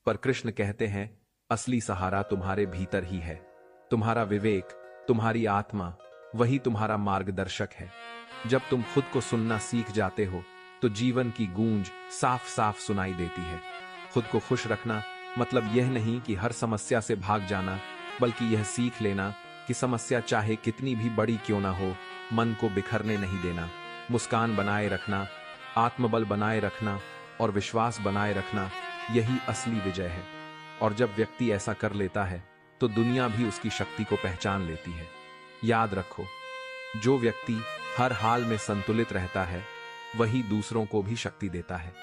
पर कृष्ण कहते हैं असली सहारा तुम्हारे भीतर ही है। तुम्हारा विवेक, तुम्हारी आत्मा, वही तुम्हारा मार्गदर्शक है। जब तुम खुद को सुनना सीख जाते हो तो जीवन की गूंज साफ साफ सुनाई देती है। खुद को खुश रखना मतलब यह नहीं कि हर समस्या से भाग जाना, बल्कि यह सीख लेना कि समस्या चाहे कितनी भी बड़ी क्यों ना हो, मन को बिखरने नहीं देना। मुस्कान बनाए रखना, आत्मबल बनाए रखना और विश्वास बनाए रखना, यही असली विजय है। और जब व्यक्ति ऐसा कर लेता है तो दुनिया भी उसकी शक्ति को पहचान लेती है। याद रखो, जो व्यक्ति हर हाल में संतुलित रहता है वही दूसरों को भी शक्ति देता है।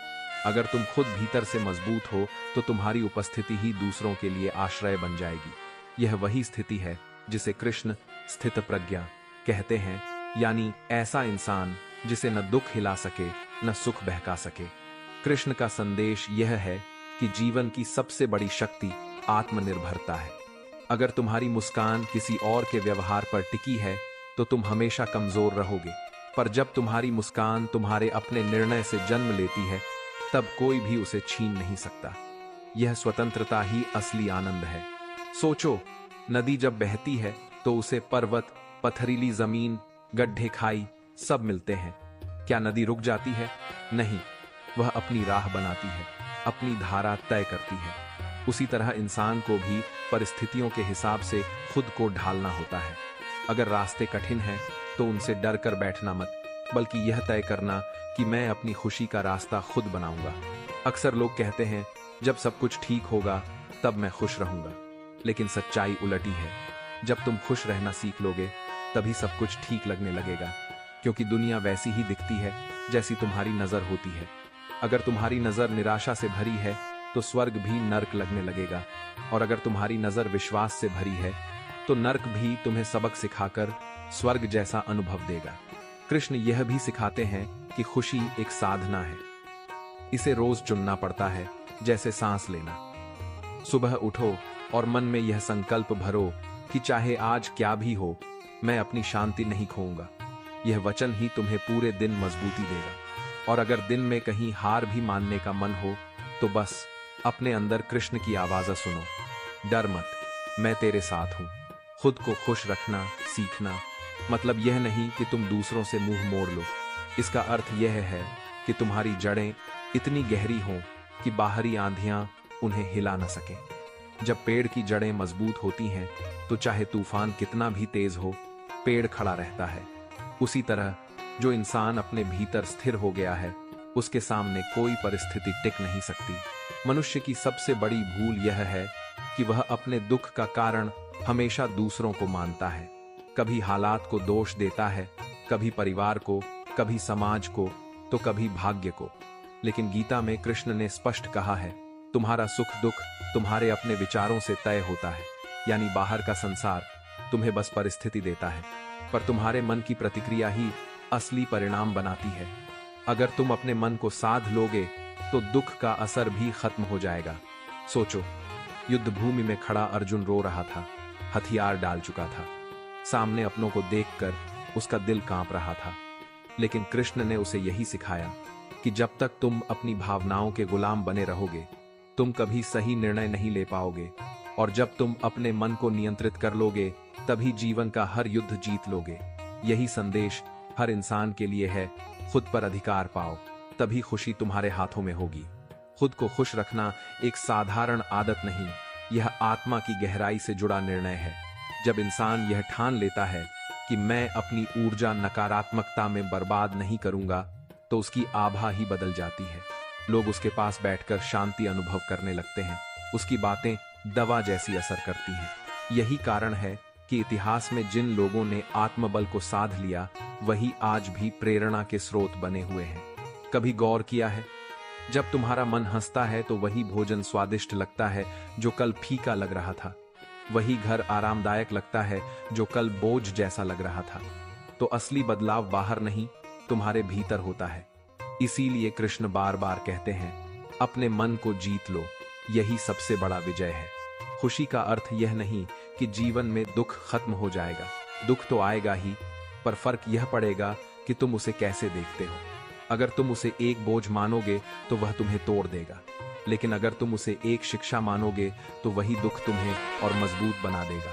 अगर तुम खुद भीतर से मजबूत हो तो तुम्हारी उपस्थिति ही दूसरों के लिए आश्रय बन जाएगी। यह वही स्थिति है जिसे कृष्ण स्थित प्रज्ञा कहते हैं, यानी ऐसा इंसान जिसे न दुख हिला सके न सुख बहका सके। कृष्ण का संदेश यह है कि जीवन की सबसे बड़ी शक्ति आत्मनिर्भरता है। अगर तुम्हारी मुस्कान किसी और के व्यवहार पर टिकी है तो तुम हमेशा कमजोर रहोगे, पर जब तुम्हारी मुस्कान तुम्हारे अपने निर्णय से जन्म लेती है तब कोई भी उसे छीन नहीं सकता। यह स्वतंत्रता ही असली आनंद है। सोचो, नदी जब बहती है तो उसे पर्वत, पथरीली जमीन, गड्ढे, खाई सब मिलते हैं। क्या नदी रुक जाती है? नहीं, वह अपनी राह बनाती है, अपनी धारा तय करती है। उसी तरह इंसान को भी परिस्थितियों के हिसाब से खुद को ढालना होता है। अगर रास्ते कठिन हैं तो उनसे डर कर बैठना मत, बल्कि यह तय करना कि मैं अपनी खुशी का रास्ता खुद बनाऊंगा। अक्सर लोग कहते हैं जब सब कुछ ठीक होगा तब मैं खुश रहूंगा, लेकिन सच्चाई उलटी है। जब तुम खुश रहना सीख लोगे तभी सब कुछ ठीक लगने लगेगा, क्योंकि दुनिया वैसी ही दिखती है जैसी तुम्हारी नजर होती है। अगर तुम्हारी नजर निराशा से भरी है तो स्वर्ग भी नर्क लगने लगेगा, और अगर तुम्हारी नजर विश्वास से भरी है तो नर्क भी तुम्हें सबक सिखाकर स्वर्ग जैसा अनुभव देगा। कृष्ण यह भी सिखाते हैं कि खुशी एक साधना है। इसे रोज चुनना पड़ता है, जैसे सांस लेना। सुबह उठो और मन में यह संकल्प भरो कि चाहे आज क्या भी हो, मैं अपनी शांति नहीं खोऊंगा। यह वचन ही तुम्हें पूरे दिन मजबूती देगा। और अगर दिन में कहीं हार भी मानने का मन हो तो बस अपने अंदर कृष्ण की आवाज़ सुनो, डर मत, मैं तेरे साथ हूं। खुद को खुश रखना सीखना मतलब यह नहीं कि तुम दूसरों से मुंह मोड़ लो। इसका अर्थ यह है कि तुम्हारी जड़ें इतनी गहरी हों कि बाहरी आंधियां उन्हें हिला न सके। जब पेड़ की जड़ें मजबूत होती हैं तो चाहे तूफान कितना भी तेज हो, पेड़ खड़ा रहता है। उसी तरह जो इंसान अपने भीतर स्थिर हो गया है, उसके सामने कोई परिस्थिति टिक नहीं सकती। मनुष्य की सबसे बड़ी भूल यह है कि वह अपने दुख का कारण हमेशा दूसरों को मानता है। कभी हालात को दोष देता है, कभी परिवार को, कभी समाज को, तो कभी भाग्य को। लेकिन गीता में कृष्ण ने स्पष्ट कहा है, तुम्हारा सुख दुख तुम्हारे अपने विचारों से तय होता है। यानी बाहर का संसार तुम्हें बस परिस्थिति देता है, पर तुम्हारे मन की प्रतिक्रिया ही असली परिणाम बनाती है। अगर तुम अपने मन को साध लोगे तो दुख का असर भी खत्म हो जाएगा। सोचो, युद्ध भूमि में खड़ा अर्जुन रो रहा था, हथियार डाल चुका था। सामने अपनों को देखकर उसका दिल कांप रहा था, लेकिन कृष्ण ने उसे यही सिखाया कि जब तक तुम अपनी भावनाओं के गुलाम बने रहोगे, तुम कभी सही निर्णय नहीं ले पाओगे। और जब तुम अपने मन को नियंत्रित कर लोगे, तभी जीवन का हर युद्ध जीत लोगे। यही संदेश हर इंसान के लिए है, खुद पर अधिकार पाओ, तभी खुशी तुम्हारे हाथों में होगी। खुद को खुश रखना एक साधारण आदत नहीं, यह आत्मा की गहराई से जुड़ा निर्णय है। जब इंसान यह ठान लेता है कि मैं अपनी ऊर्जा नकारात्मकता में बर्बाद नहीं करूंगा, तो उसकी आभा ही बदल जाती है। लोग उसके पास बैठकर शांति अनुभव करने लगते हैं। उसकी बातें दवा जैसी असर करती हैं। यही कारण है कि इतिहास में जिन लोगों ने आत्मबल को साध लिया, वही आज भी प्रेरणा के स्रोत बने हुए हैं। कभी गौर किया है, जब तुम्हारा मन हंसता है तो वही भोजन स्वादिष्ट लगता है जो कल फीका लग रहा था। वही घर आरामदायक लगता है जो कल बोझ जैसा लग रहा था। तो असली बदलाव बाहर नहीं, तुम्हारे भीतर होता है। इसीलिए कृष्ण बार बार कहते हैं, अपने मन को जीत लो, यही सबसे बड़ा विजय है। खुशी का अर्थ यह नहीं कि जीवन में दुख खत्म हो जाएगा। दुख तो आएगा ही, पर फर्क यह पड़ेगा कि तुम उसे कैसे देखते हो। अगर तुम उसे एक बोझ मानोगे तो वह तुम्हें तोड़ देगा, लेकिन अगर तुम उसे एक शिक्षा मानोगे तो वही दुख तुम्हें और मजबूत बना देगा।